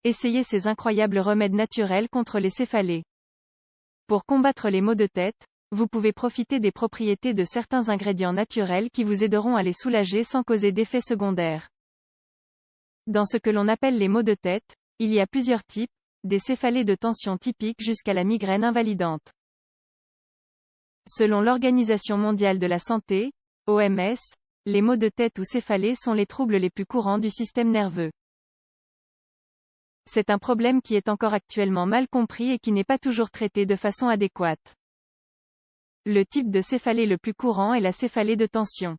essayez ces incroyables remèdes naturels contre les céphalées. Pour combattre les maux de tête, vous pouvez profiter des propriétés de certains ingrédients naturels qui vous aideront à les soulager sans causer d'effets secondaires. Dans ce que l'on appelle les maux de tête, il y a plusieurs types, des céphalées de tension typiques jusqu'à la migraine invalidante. Selon l'Organisation mondiale de la santé, OMS, les maux de tête ou céphalées sont les troubles les plus courants du système nerveux. C'est un problème qui est encore actuellement mal compris et qui n'est pas toujours traité de façon adéquate. Le type de céphalée le plus courant est la céphalée de tension.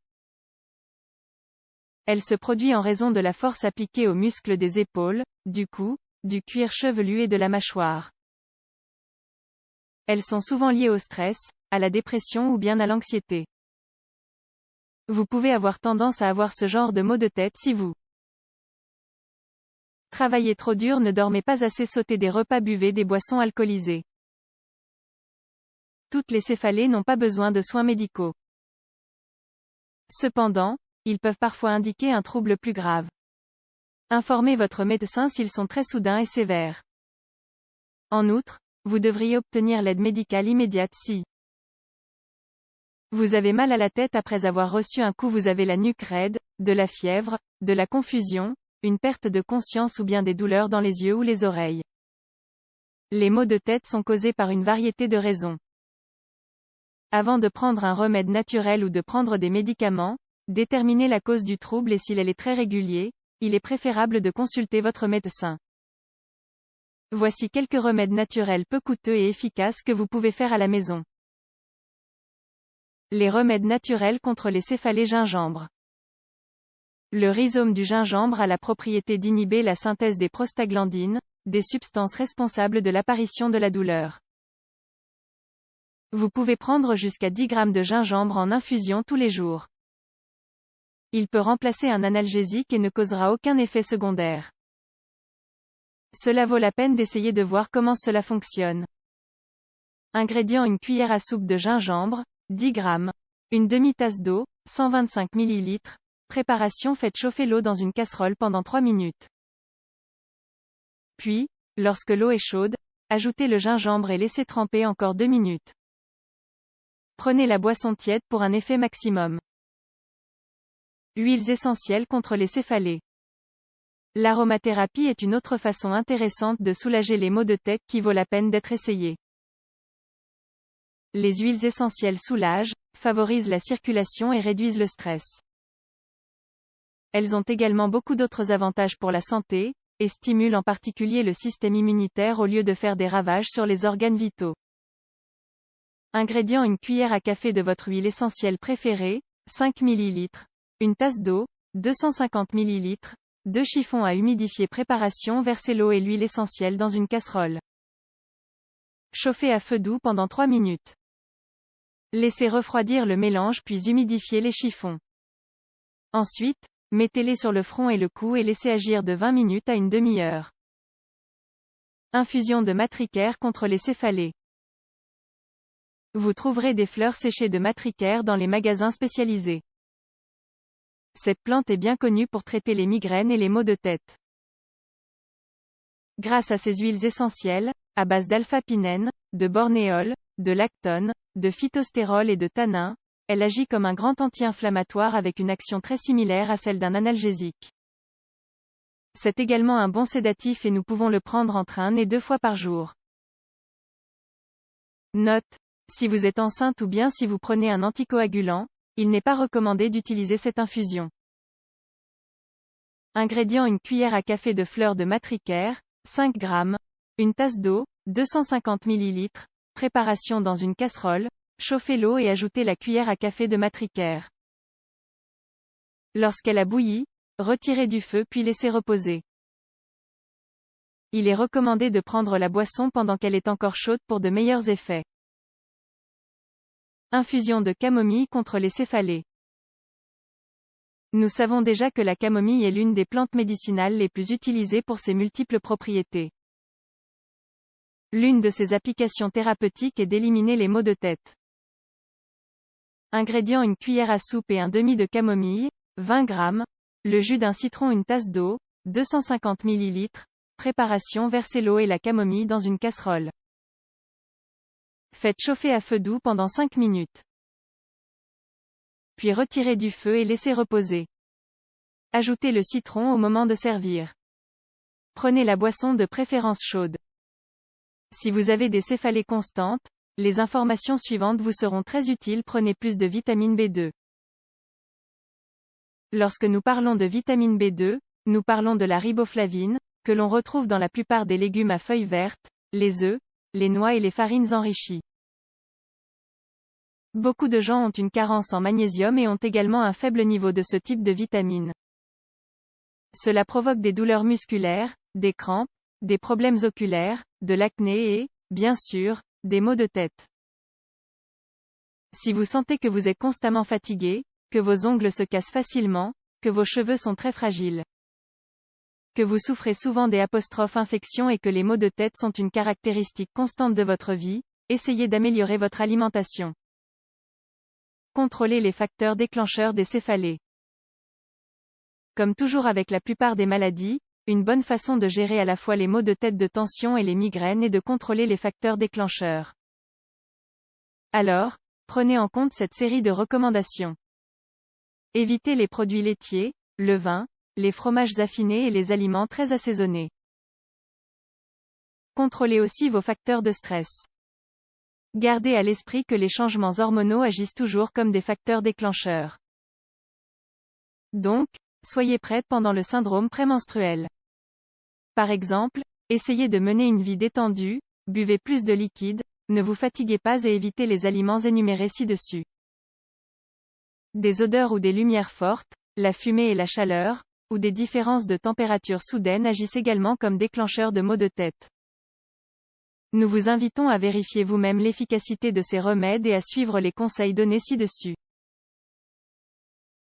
Elle se produit en raison de la force appliquée aux muscles des épaules, du cou, du cuir chevelu et de la mâchoire. Elles sont souvent liées au stress, à la dépression ou bien à l'anxiété. Vous pouvez avoir tendance à avoir ce genre de maux de tête si vous travaillez trop dur, ne dormez pas assez, sautez des repas, buvez des boissons alcoolisées. Toutes les céphalées n'ont pas besoin de soins médicaux. Cependant, ils peuvent parfois indiquer un trouble plus grave. Informez votre médecin s'ils sont très soudains et sévères. En outre, vous devriez obtenir l'aide médicale immédiate si vous avez mal à la tête après avoir reçu un coup, vous avez la nuque raide, de la fièvre, de la confusion, une perte de conscience ou bien des douleurs dans les yeux ou les oreilles. Les maux de tête sont causés par une variété de raisons. Avant de prendre un remède naturel ou de prendre des médicaments, déterminez la cause du trouble et s'il est très régulier, il est préférable de consulter votre médecin. Voici quelques remèdes naturels peu coûteux et efficaces que vous pouvez faire à la maison. Les remèdes naturels contre les céphalées. Gingembre. Le rhizome du gingembre a la propriété d'inhiber la synthèse des prostaglandines, des substances responsables de l'apparition de la douleur. Vous pouvez prendre jusqu'à 10 g de gingembre en infusion tous les jours. Il peut remplacer un analgésique et ne causera aucun effet secondaire. Cela vaut la peine d'essayer de voir comment cela fonctionne. Ingrédients: une cuillère à soupe de gingembre, 10 g, une demi-tasse d'eau, 125 ml. Préparation: faites chauffer l'eau dans une casserole pendant 3 minutes. Puis, lorsque l'eau est chaude, ajoutez le gingembre et laissez tremper encore 2 minutes. Prenez la boisson tiède pour un effet maximum. Huiles essentielles contre les céphalées. L'aromathérapie est une autre façon intéressante de soulager les maux de tête qui vaut la peine d'être essayée. Les huiles essentielles soulagent, favorisent la circulation et réduisent le stress. Elles ont également beaucoup d'autres avantages pour la santé, et stimulent en particulier le système immunitaire au lieu de faire des ravages sur les organes vitaux. Ingrédients: une cuillère à café de votre huile essentielle préférée, 5 ml, une tasse d'eau, 250 ml, 2 chiffons à humidifier. Préparation: versez l'eau et l'huile essentielle dans une casserole. Chauffez à feu doux pendant 3 minutes. Laissez refroidir le mélange puis humidifiez les chiffons. Ensuite, mettez-les sur le front et le cou et laissez agir de 20 minutes à une demi-heure. Infusion de matricaire contre les céphalées. Vous trouverez des fleurs séchées de matricaire dans les magasins spécialisés. Cette plante est bien connue pour traiter les migraines et les maux de tête. Grâce à ses huiles essentielles, à base d'alpha-pinène, de bornéol, de lactone, de phytostérol et de tannin, elle agit comme un grand anti-inflammatoire avec une action très similaire à celle d'un analgésique. C'est également un bon sédatif et nous pouvons le prendre entre 1 et 2 fois par jour. Note: si vous êtes enceinte ou bien si vous prenez un anticoagulant, il n'est pas recommandé d'utiliser cette infusion. Ingrédients: une cuillère à café de fleurs de matricaire, 5 g, une tasse d'eau, 250 ml. Préparation: dans une casserole, chauffez l'eau et ajoutez la cuillère à café de matricaire. Lorsqu'elle a bouilli, retirez du feu puis laissez reposer. Il est recommandé de prendre la boisson pendant qu'elle est encore chaude pour de meilleurs effets. Infusion de camomille contre les céphalées. Nous savons déjà que la camomille est l'une des plantes médicinales les plus utilisées pour ses multiples propriétés. L'une de ses applications thérapeutiques est d'éliminer les maux de tête. Ingrédients: une cuillère à soupe et un demi de camomille, 20 g, le jus d'un citron, une tasse d'eau, 250 ml, Préparation: versez l'eau et la camomille dans une casserole. Faites chauffer à feu doux pendant 5 minutes. Puis retirez du feu et laissez reposer. Ajoutez le citron au moment de servir. Prenez la boisson de préférence chaude. Si vous avez des céphalées constantes, les informations suivantes vous seront très utiles. Prenez plus de vitamine B2. Lorsque nous parlons de vitamine B2, nous parlons de la riboflavine, que l'on retrouve dans la plupart des légumes à feuilles vertes, les œufs, les noix et les farines enrichies. Beaucoup de gens ont une carence en magnésium et ont également un faible niveau de ce type de vitamine. Cela provoque des douleurs musculaires, des crampes, des problèmes oculaires, de l'acné et, bien sûr, des maux de tête. Si vous sentez que vous êtes constamment fatigué, que vos ongles se cassent facilement, que vos cheveux sont très fragiles, que vous souffrez souvent des infections et que les maux de tête sont une caractéristique constante de votre vie, essayez d'améliorer votre alimentation. Contrôlez les facteurs déclencheurs des céphalées. Comme toujours avec la plupart des maladies, une bonne façon de gérer à la fois les maux de tête de tension et les migraines est de contrôler les facteurs déclencheurs. Alors, prenez en compte cette série de recommandations. Évitez les produits laitiers, le vin, les fromages affinés et les aliments très assaisonnés. Contrôlez aussi vos facteurs de stress. Gardez à l'esprit que les changements hormonaux agissent toujours comme des facteurs déclencheurs. Donc, soyez prête pendant le syndrome prémenstruel. Par exemple, essayez de mener une vie détendue, buvez plus de liquide, ne vous fatiguez pas et évitez les aliments énumérés ci-dessus. Des odeurs ou des lumières fortes, la fumée et la chaleur, ou des différences de température soudaines agissent également comme déclencheurs de maux de tête. Nous vous invitons à vérifier vous-même l'efficacité de ces remèdes et à suivre les conseils donnés ci-dessus.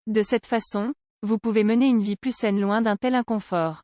De cette façon, vous pouvez mener une vie plus saine loin d'un tel inconfort.